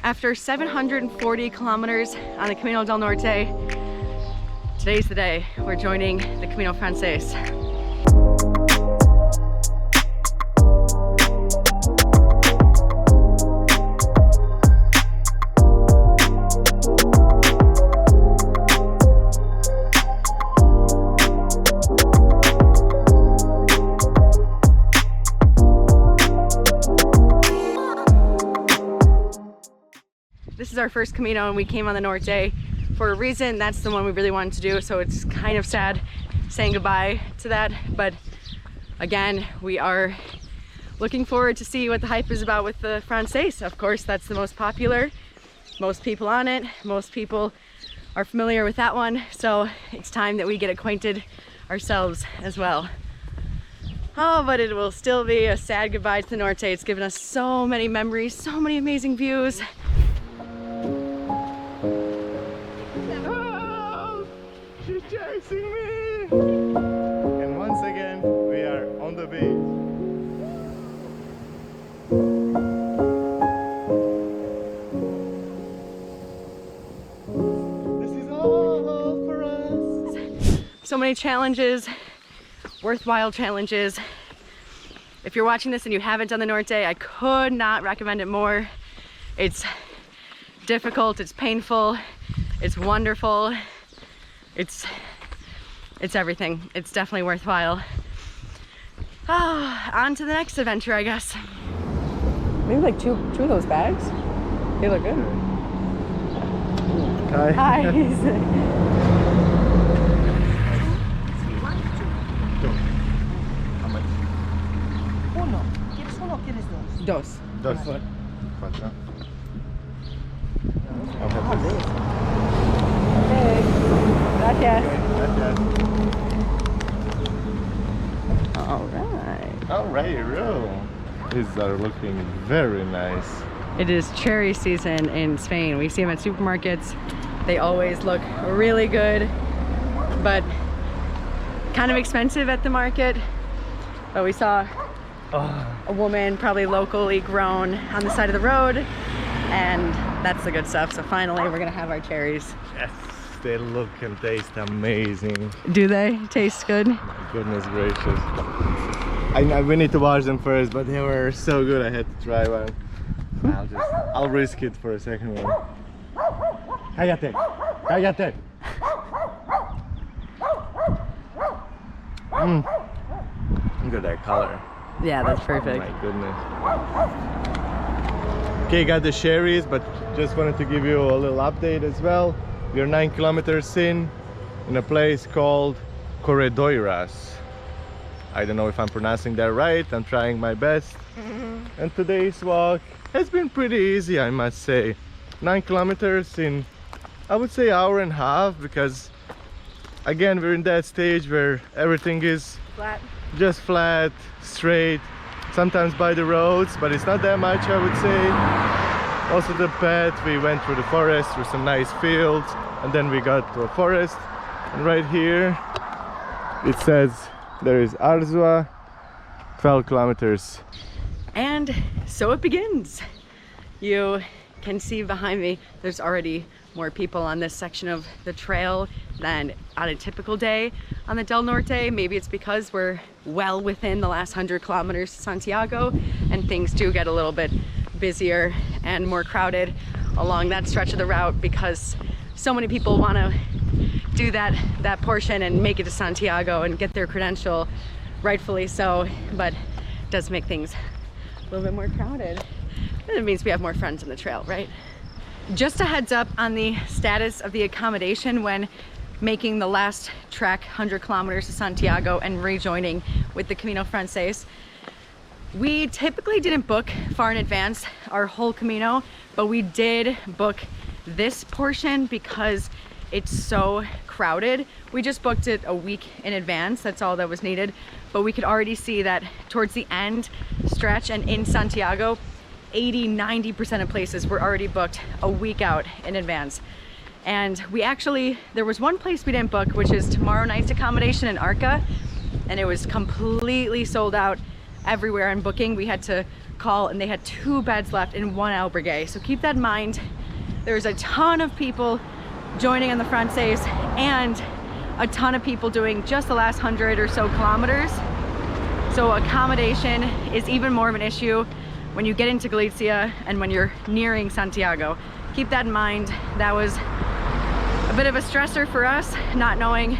After 740 kilometers on the Camino del Norte, today's the day we're joining the Camino Frances. This is our first Camino and we came on the Norte for a reason. That's the one we really wanted to do, so it's kind of sad saying goodbye to that, but again, we are looking forward to see what the hype is about with the Frances. Of course, that's the most popular, most people on it, most people are familiar with that one, so it's time that we get acquainted ourselves as well. Oh, but it will still be a sad goodbye to the Norte. It's given us so many memories, so many amazing views. She's chasing me! And once again, we are on the beach. This is all for us. So many challenges, worthwhile challenges. If you're watching this and you haven't done the Norte, I could not recommend it more. It's difficult, it's painful, it's wonderful. It's everything. It's definitely worthwhile. On to the next adventure, I guess. Maybe like two of those bags. They look good. Hi. Hi. Uno. ¿Quieres uno o quieres dos? Dos. Dos. Por favor. Cuatro. Gracias. Gracias. All right. Real. These are looking very nice. It is cherry season in Spain. We see them at supermarkets. They always look really good, but kind of expensive at the market. But we saw a woman, probably locally grown, on the side of the road, and that's the good stuff. So finally we're gonna have our cherries. Yes, they look and taste amazing. Do they taste good? My goodness gracious. We need to wash them first, but they were so good I had to try one. I'll risk it for a second one. Cállate! Cállate! Look at that color. Yeah, that's perfect. Oh my goodness. Okay, got the cherries, but just wanted to give you a little update as well. We're 9 kilometers in a place called Corredoiras. I don't know if I'm pronouncing that right. I'm trying my best. And today's walk has been pretty easy, I must say. 9 kilometers in, I would say, hour and a half, because again, we're in that stage where everything is Flat. just flat, straight, sometimes by the roads, but it's not that much, I would say. Also the path, we went through the forest, through some nice fields, and then we got to a forest. And right here it says there is Arzua, 12 kilometers. And so it begins. You can see behind me, there's already more people on this section of the trail than on a typical day on the Del Norte. Maybe it's because we're well within the last 100 kilometers to Santiago and things do get a little bit busier and more crowded along that stretch of the route because so many people want to do that portion and make it to Santiago and get their credential, rightfully so, but it does make things a little bit more crowded. And it means we have more friends on the trail, right? Just a heads up on the status of the accommodation when making the last trek 100 kilometers to Santiago and rejoining with the Camino Frances. We typically didn't book far in advance our whole Camino, but we did book this portion because it's so crowded. We just booked it a week in advance, that's all that was needed, but we could already see that towards the end stretch and in Santiago, 80–90% of places were already booked a week out in advance. And there was one place we didn't book, which is tomorrow night's accommodation in Arca, and it was completely sold out everywhere on booking. We had to call and they had 2 beds left in 1 albergue. So keep that in mind. There's a ton of people joining on the Frances and a ton of people doing just the last 100 or so kilometers. So accommodation is even more of an issue when you get into Galicia and when you're nearing Santiago. Keep that in mind. That was a bit of a stressor for us, not knowing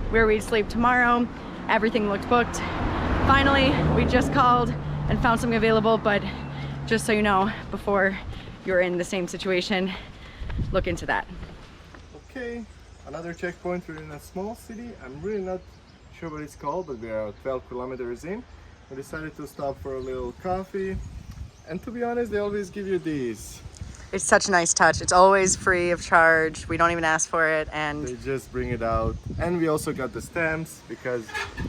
where we'd sleep tomorrow. Everything looked booked. Finally, we just called and found something available, but just so you know, before you're in the same situation, look into that. Okay, another checkpoint. We're in a small city. I'm really not sure what it's called, but we are 12 kilometers in. We decided to stop for a little coffee, and to be honest, they always give you these. It's such a nice touch. It's always free of charge. We don't even ask for it, and They just bring it out. And we also got the stamps because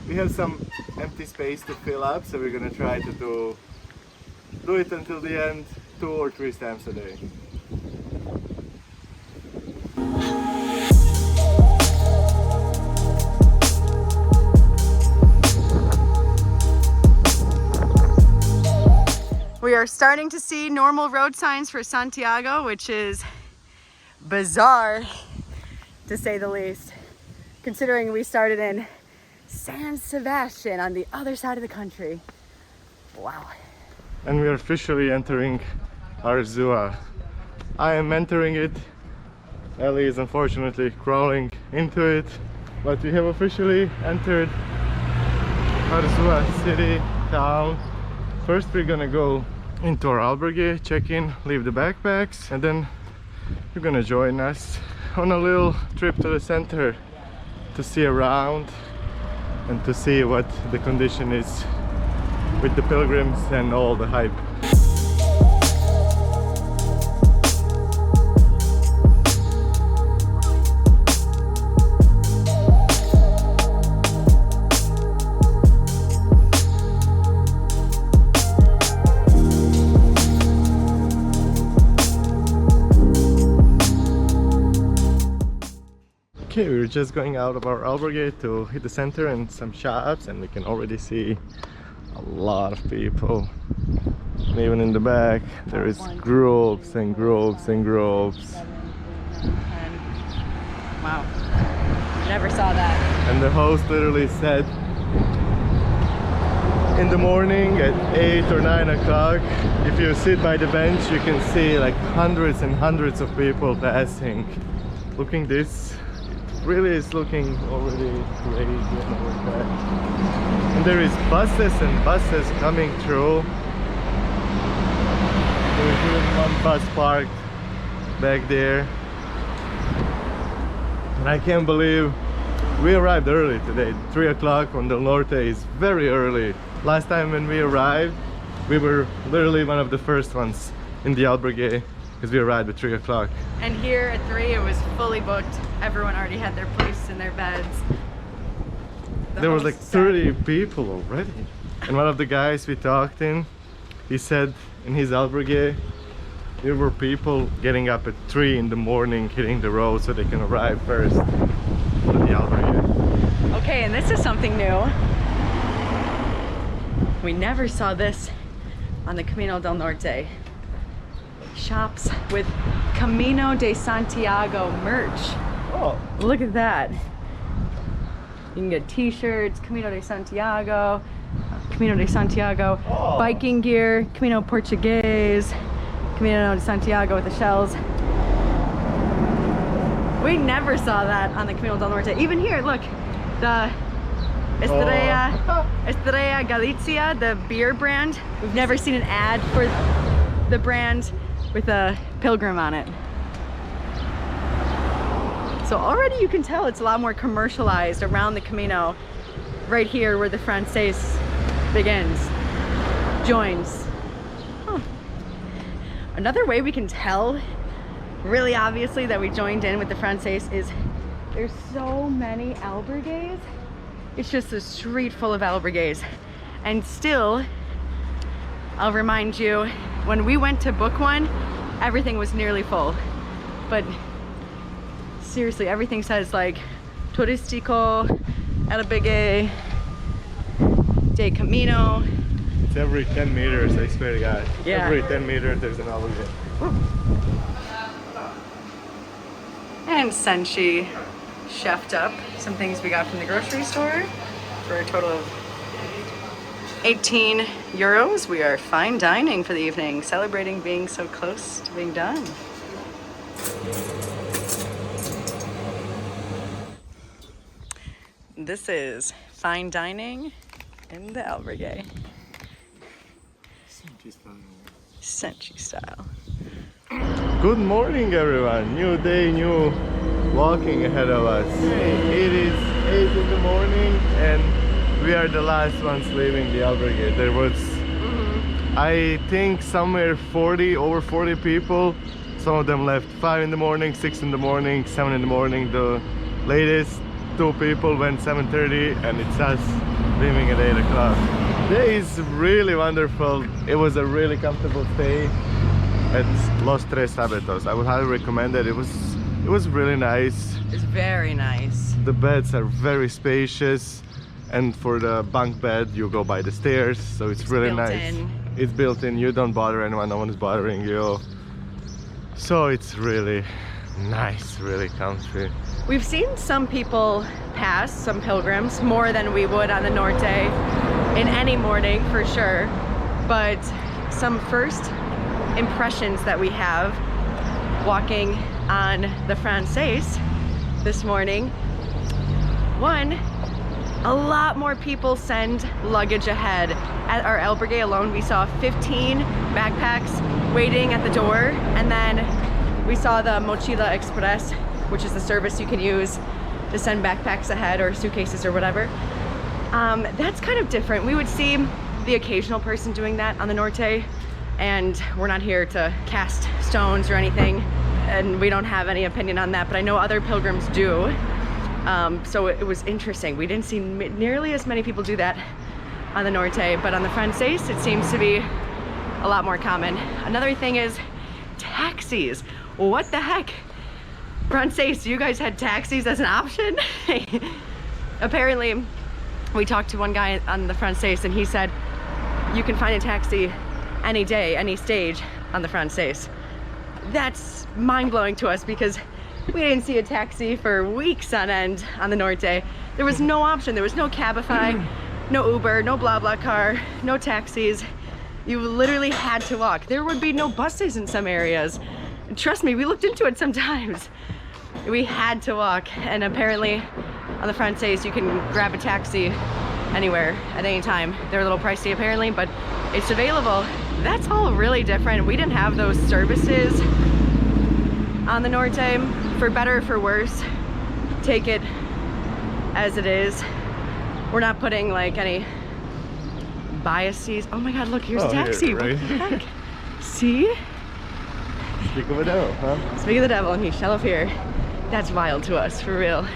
we have some empty space to fill up, so we're gonna try to do it until the end, 2 or 3 stamps a day. we are starting to see normal road signs for Santiago, which is bizarre to say the least, considering we started in San Sebastian on the other side of the country. Wow. And we are officially entering Arzua. I am entering it. Ellie is unfortunately crawling into it, but we have officially entered Arzua city, town. First we're gonna go into our albergue, check in, leave the backpacks, and then you're gonna join us on a little trip to the center to see around and to see what the condition is with the pilgrims and all the hype. Okay, we're just going out of our albergue to hit the center and some shops, and we can already see a lot of people. And even in the back there is groups and groups and groups. Wow, never saw that. And the host literally said in the morning at 8 or 9 o'clock, if you sit by the bench you can see like hundreds and hundreds of people passing. Looking this, it really is looking already crazy and overpacked. And there is buses and buses coming through. There's even one bus parked back there. And I can't believe we arrived early today. 3 o'clock on Del Norte is very early. Last time when we arrived, we were literally one of the first ones in the albergue because we arrived at 3 o'clock. And here at 3 it was fully booked. Everyone already had their place in their beds. There were like 30 people already. And one of the guys we talked in, he said in his albergue there were people getting up at 3 in the morning hitting the road so they can arrive first to the albergue. Okay, and this is something new. We never saw this on the Camino del Norte. Shops with Camino de Santiago merch. Oh, Look at that. You can get t-shirts, Camino de Santiago, Oh. biking gear, Camino Portuguese, Camino de Santiago with the shells. We never saw that on the Camino del Norte. Even here, look, the Estrella Galicia, the beer brand. We've never seen an ad for the brand with a pilgrim on it. So already you can tell it's a lot more commercialized around the Camino, right here where the Frances begins, joins. Huh. Another way we can tell really obviously that we joined in with the Frances is there's so many albergues. It's just a street full of albergues. And still, I'll remind you, when we went to book one, everything was nearly full. But seriously, everything says like Turístico, Albergue, de Camino, It's every 10 meters, I swear to God. Yeah. Every 10 meters there's an alligator. And Senshi chefed up some things we got from the grocery store for a total of 18 euros. We are fine dining for the evening, celebrating being so close to being done. This is fine dining in the albergue. Senshi style. Good morning everyone, new day, new walking ahead of us. It is 8 in the morning and we are the last ones leaving the albergue. There was, I think, somewhere over 40 people. Some of them left 5 in the morning, 6 in the morning, 7 in the morning. The latest 2 people went 7:30 and it's us leaving at 8 o'clock. Today is really wonderful. It was a really comfortable stay at Los Tres Habitos. I would highly recommend it. It was really nice. It's very nice. The beds are very spacious, and for the bunk bed you go by the stairs, so it's really built nice. in. It's built in. You don't bother anyone. No one is bothering you. So it's really nice, really comfy. We've seen some people pass, some pilgrims, more than we would on the Norte in any morning for sure. But some first impressions that we have walking on the Frances this morning. One, a lot more people send luggage ahead. At our albergue alone, we saw 15 backpacks waiting at the door, and then we saw the Mochila Express, which is the service you can use to send backpacks ahead or suitcases or whatever. That's kind of different. We would see the occasional person doing that on the Norte, and we're not here to cast stones or anything, and we don't have any opinion on that, but I know other pilgrims do. So it was interesting. We didn't see nearly as many people do that on the Norte, but on the Frances it seems to be a lot more common. Another thing is taxis. What the heck? Frances, you guys had taxis as an option? Apparently, we talked to one guy on the Frances and he said, you can find a taxi any day, any stage on the Frances. That's mind-blowing to us because we didn't see a taxi for weeks on end on the Norte. There was no option. There was no Cabify, no Uber, no BlaBlaCar, no taxis. You literally had to walk. There would be no buses in some areas. Trust me, we looked into it sometimes. We had to walk, and apparently on the Frances you can grab a taxi anywhere at any time. They're a little pricey apparently, but it's available. That's all really different. We didn't have those services on the Norte. For better or for worse, take it as it is. We're not putting like any biases. Oh my god, look, here's a taxi. Here, right? What the heck? See? Speak of the devil, huh? Speak of the devil, and he shall appear. That's wild to us, for real.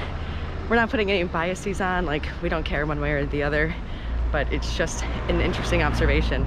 We're not putting any biases on, like we don't care one way or the other, but it's just an interesting observation.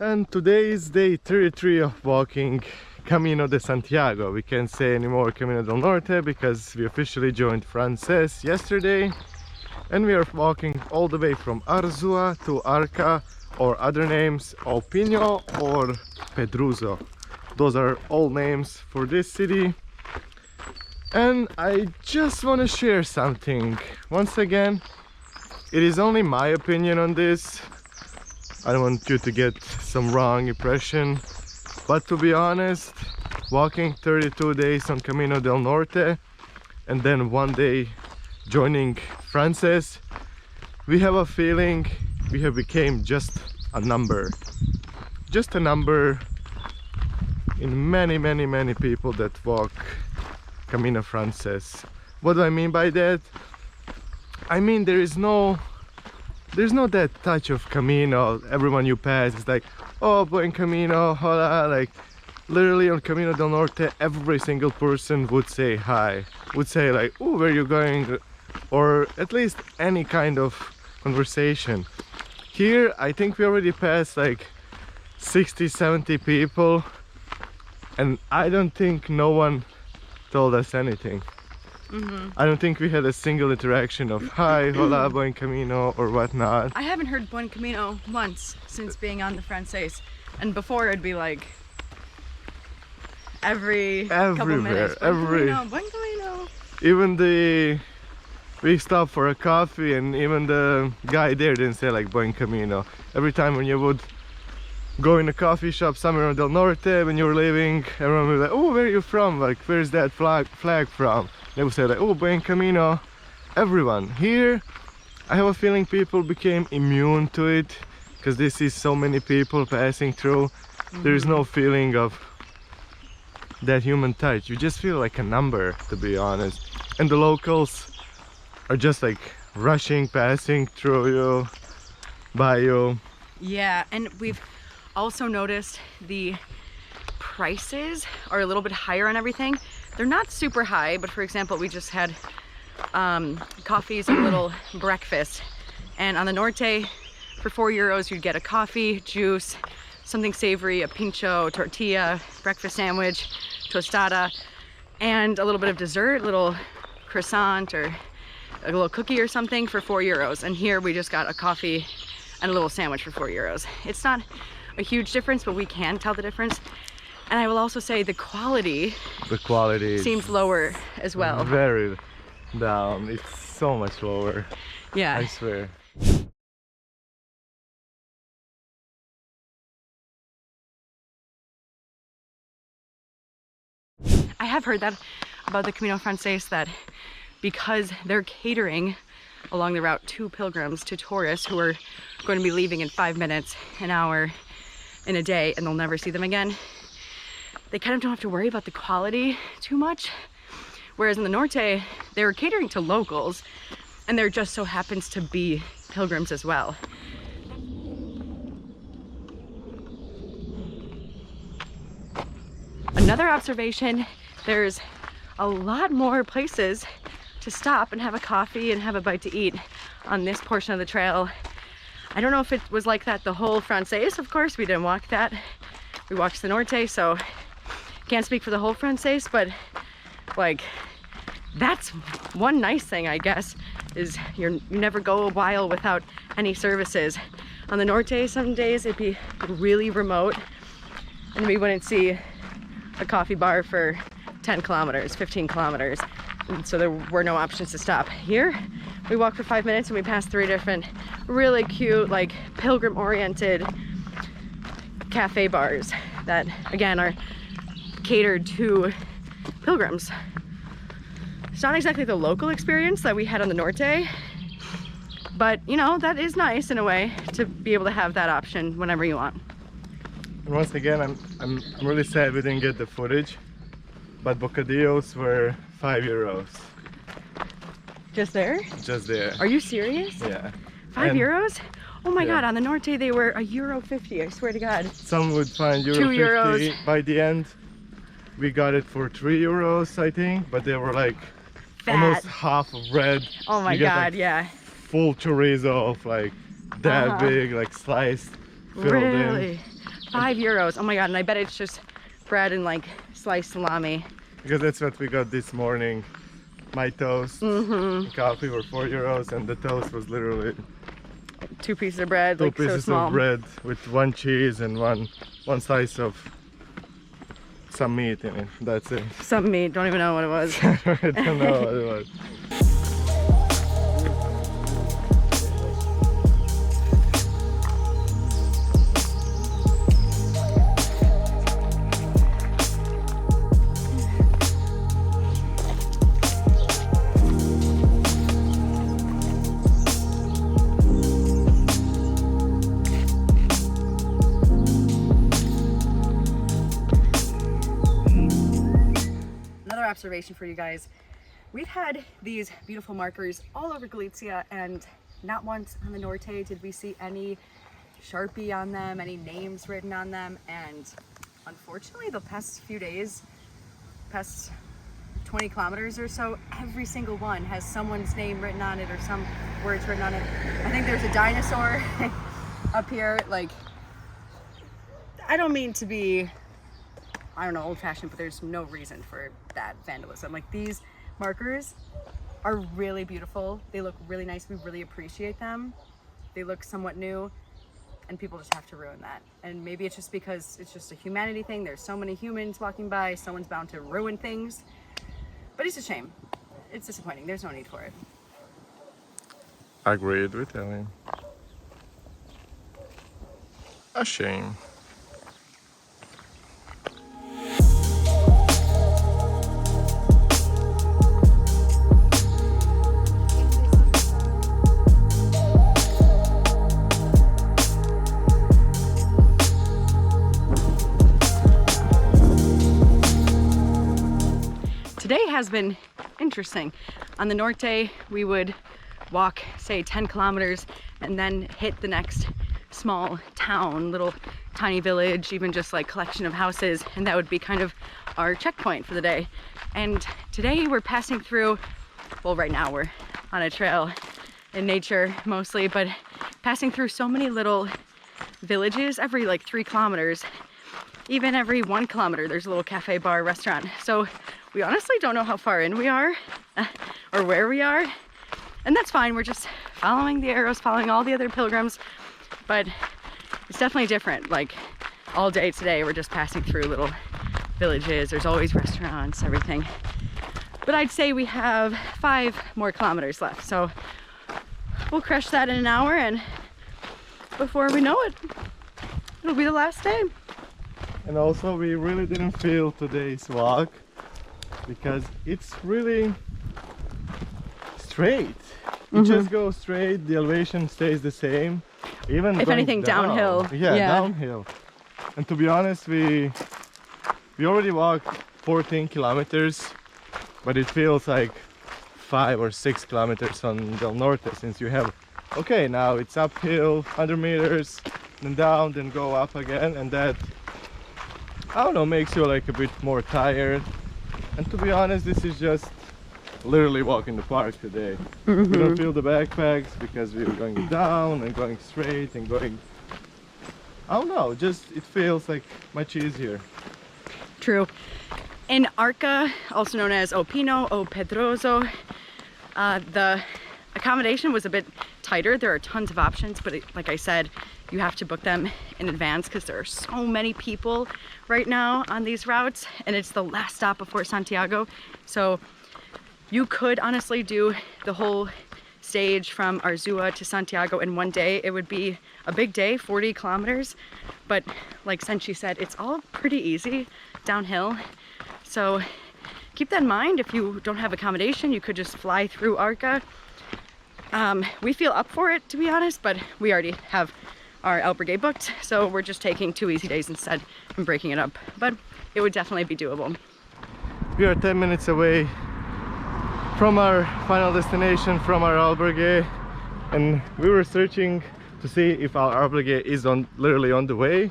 And today is day 33 of walking Camino de Santiago. We can't say anymore Camino del Norte because we officially joined Frances yesterday, and we are walking all the way from Arzua to Arca, or other names Alpino or Pedruso. Those are all names for this city. And I just want to share something. Once again, it is only my opinion on this. I don't want you to get some wrong impression, but to be honest, walking 32 days on Camino del Norte and then one day joining Frances, we have a feeling we have become just a number. Just a number in many people that walk Camino Frances. What do I mean by that? I mean there is no there's not that touch of Camino. Everyone you pass is like, oh, buen Camino, hola. Like literally on Camino del Norte, every single person would say hi, would say like, oh, where you going, or at least any kind of conversation. Here I think we already passed like 60-70 people, and I don't think no one told us anything. I don't think we had a single interaction of hi, hola, buen camino, or whatnot. I haven't heard buen camino once since being on the Frances, and before it'd be like every couple minutes. Buen camino. Even we stopped for a coffee, and even the guy there didn't say like buen camino. Every time when you would go in a coffee shop somewhere in Del Norte, when you were leaving, everyone would be like, oh, where are you from? Like, where's that flag from? They would say like, oh, buen camino. Everyone. Here, I have a feeling people became immune to it, because they see so many people passing through. There is no feeling of that human touch. You just feel like a number, to be honest. And the locals are just like rushing, passing through you, by you. Yeah, and we've also noticed the prices are a little bit higher on everything. They're not super high, but for example, we just had coffees and a little breakfast. And on the Norte, for €4, you'd get a coffee, juice, something savory, a pincho, tortilla, breakfast sandwich, tostada, and a little bit of dessert, a little croissant or a little cookie or something for €4. And here we just got a coffee and a little sandwich for €4. It's not a huge difference, but we can tell the difference. And I will also say the quality seems lower as well. Very down. It's so much lower. Yeah. I swear. I have heard that about the Camino Frances, that because they're catering along the route to pilgrims, to tourists who are going to be leaving in 5 minutes, an hour, in a day, and they'll never see them again, they kind of don't have to worry about the quality too much. Whereas in the Norte, they were catering to locals, and there just so happens to be pilgrims as well. Another observation, there's a lot more places to stop and have a coffee and have a bite to eat on this portion of the trail. I don't know if it was like that the whole Frances. Of course, we didn't walk that. We walked the Norte, so can't speak for the whole Frances, but like, that's one nice thing, I guess, is you never go a while without any services. On the Norte, some days it'd be really remote and we wouldn't see a coffee bar for 10 kilometers, 15 kilometers. And so there were no options to stop. Here, we walked for 5 minutes and we passed 3 different really cute, like pilgrim-oriented cafe bars that, again, are catered to pilgrims. It's not exactly the local experience that we had on the Norte, but you know, that is nice in a way to be able to have that option whenever you want. And once again, I'm really sad we didn't get the footage, but bocadillos were €5. Just there? Just there. Are you serious? Yeah. €5? Oh my yeah. God, on the Norte they were €1.50, I swear to God. Some would find €2. By the end, we got it for €3, I think, but they were like Fat. almost half of bread. Oh my You get, God, like, yeah. full chorizo of like that big, like sliced, filled Really? in. €5. Oh my God, and I bet it's just bread and like sliced salami. Because that's what we got this morning. My toast, coffee were €4, and the toast was literally 2 pieces of bread, 2 like so pieces small. of bread with 1 cheese and one slice of some meat in it. That's it. Some meat, don't even know what it was. I don't know what it was. Observation for you guys. We've had these beautiful markers all over Galicia, and not once on the Norte did we see any Sharpie on them, any names written on them, and unfortunately the past few days, past 20 kilometers or so, every single one has someone's name written on it or some words written on it. I think there's a dinosaur up here. Like, I don't mean to be, I don't know, old-fashioned, but there's no reason for that vandalism. Like, these markers are really beautiful. They look really nice. We really appreciate them. They look somewhat new, and people just have to ruin that. And maybe it's just because it's just a humanity thing. There's so many humans walking by, someone's bound to ruin things. But it's a shame. It's disappointing. There's no need for it. Agreed with Ellen. A shame. Today has been interesting. On the Norte, we would walk, say, 10 kilometers and then hit the next small town, little tiny village, even just like collection of houses, and that would be kind of our checkpoint for the day. And today we're passing through, well, right now we're on a trail in nature mostly, but passing through so many little villages every like 3 kilometers. Even every 1 kilometer, there's a little cafe, bar, restaurant. So we honestly don't know how far in we are or where we are. And that's fine. We're just following the arrows, following all the other pilgrims. But it's definitely different. Like, all day today, we're just passing through little villages. There's always restaurants, everything. But I'd say we have 5 more kilometers left. So we'll crush that in an hour, and before we know it, it'll be the last day. And also, we really didn't feel today's walk because it's really straight. You just go straight, the elevation stays the same. Even if anything, downhill. Yeah, downhill. And to be honest, we already walked 14 kilometers, but it feels like 5 or 6 kilometers on Del Norte, since you have, okay, now it's uphill 100 meters, then down, then go up again, and that, I don't know, makes you like a bit more tired. And to be honest, this is just literally walking the park today. We don't feel the backpacks because we were going down and going straight and going, I don't know, just it feels like much easier. True. In Arca, also known as O Pino, O Pedroso, the accommodation was a bit tighter. There are tons of options, but like I said, you have to book them in advance because there are so many people right now on these routes, and it's the last stop before Santiago. So you could honestly do the whole stage from Arzua to Santiago in one day. It would be a big day, 40 kilometers, but like Senshi said, it's all pretty easy downhill. So keep that in mind. If you don't have accommodation, you could just fly through Arca. We feel up for it, to be honest, but we already have our albergue booked, so we're just taking 2 easy days instead and breaking it up. But it would definitely be doable. We are 10 minutes away from our final destination, from our albergue, and we were searching to see if our albergue is literally on the way,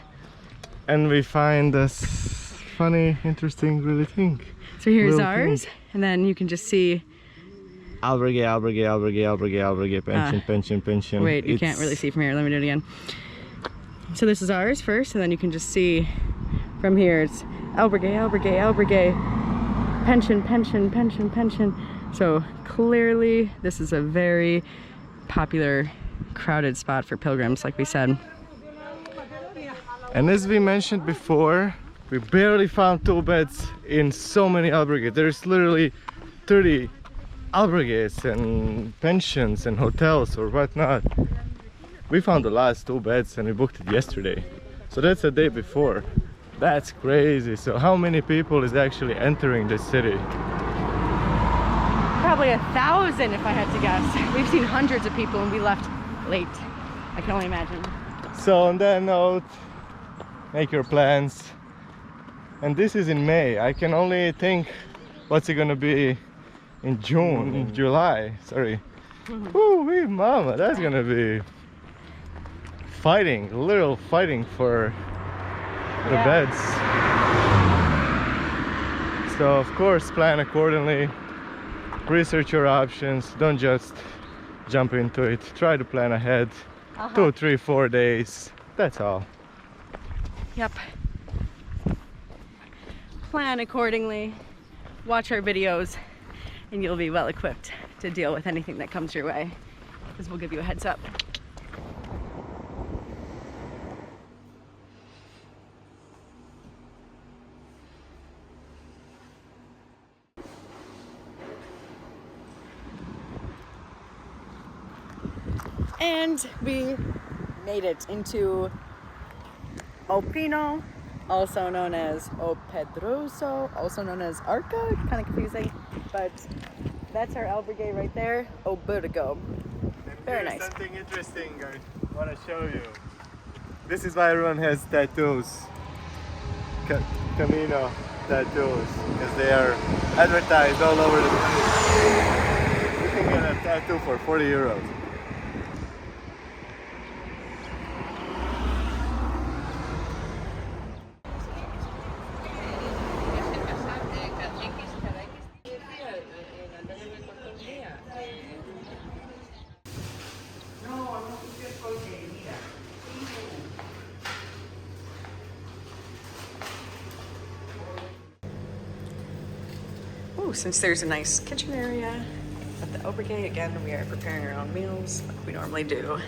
and we find this funny, interesting really thing. So here's ours, and then you can just see albergue, pension. Wait, you can't really see from here. Let me do it again. So this is ours first, and then you can just see from here it's albergue, pension. So clearly this is a very popular, crowded spot for pilgrims, like we said. And as we mentioned before, we barely found 2 beds in so many albergues. There's literally 30 albergues and pensions and hotels or whatnot. We found the last 2 beds and we booked it yesterday. So that's a day before. That's crazy. So how many people is actually entering this city? Probably 1,000 if I had to guess. We've seen hundreds of people and we left late. I can only imagine. So on that note, make your plans. And this is in May. I can only think what's it gonna be in June, in July, sorry. Ooh, mama, that's gonna be fighting, literal fighting for the beds. So of course, plan accordingly, research your options, don't just jump into it, try to plan ahead. 2, 3, 4 days, that's all. Yep. Plan accordingly, watch our videos, and you'll be well equipped to deal with anything that comes your way, because we'll give you a heads up. And we made it into O Pino, also known as O Pedroso, also known as Arca, kind of confusing, but that's our albergue right there, O Burgo. Very nice. Something interesting I want to show you. This is why everyone has tattoos. Camino tattoos, because they are advertised all over the place. You can get a tattoo for 40 euros. Ooh, since there's a nice kitchen area at the albergue, again, we are preparing our own meals like we normally do.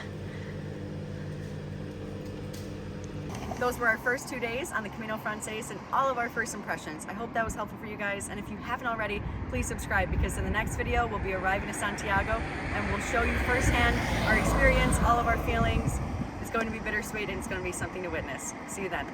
Those were our first 2 days on the Camino Frances and all of our first impressions. I hope that was helpful for you guys, and if you haven't already, please subscribe, because in the next video we'll be arriving to Santiago and we'll show you firsthand our experience, all of our feelings. It's going to be bittersweet and it's going to be something to witness. See you then.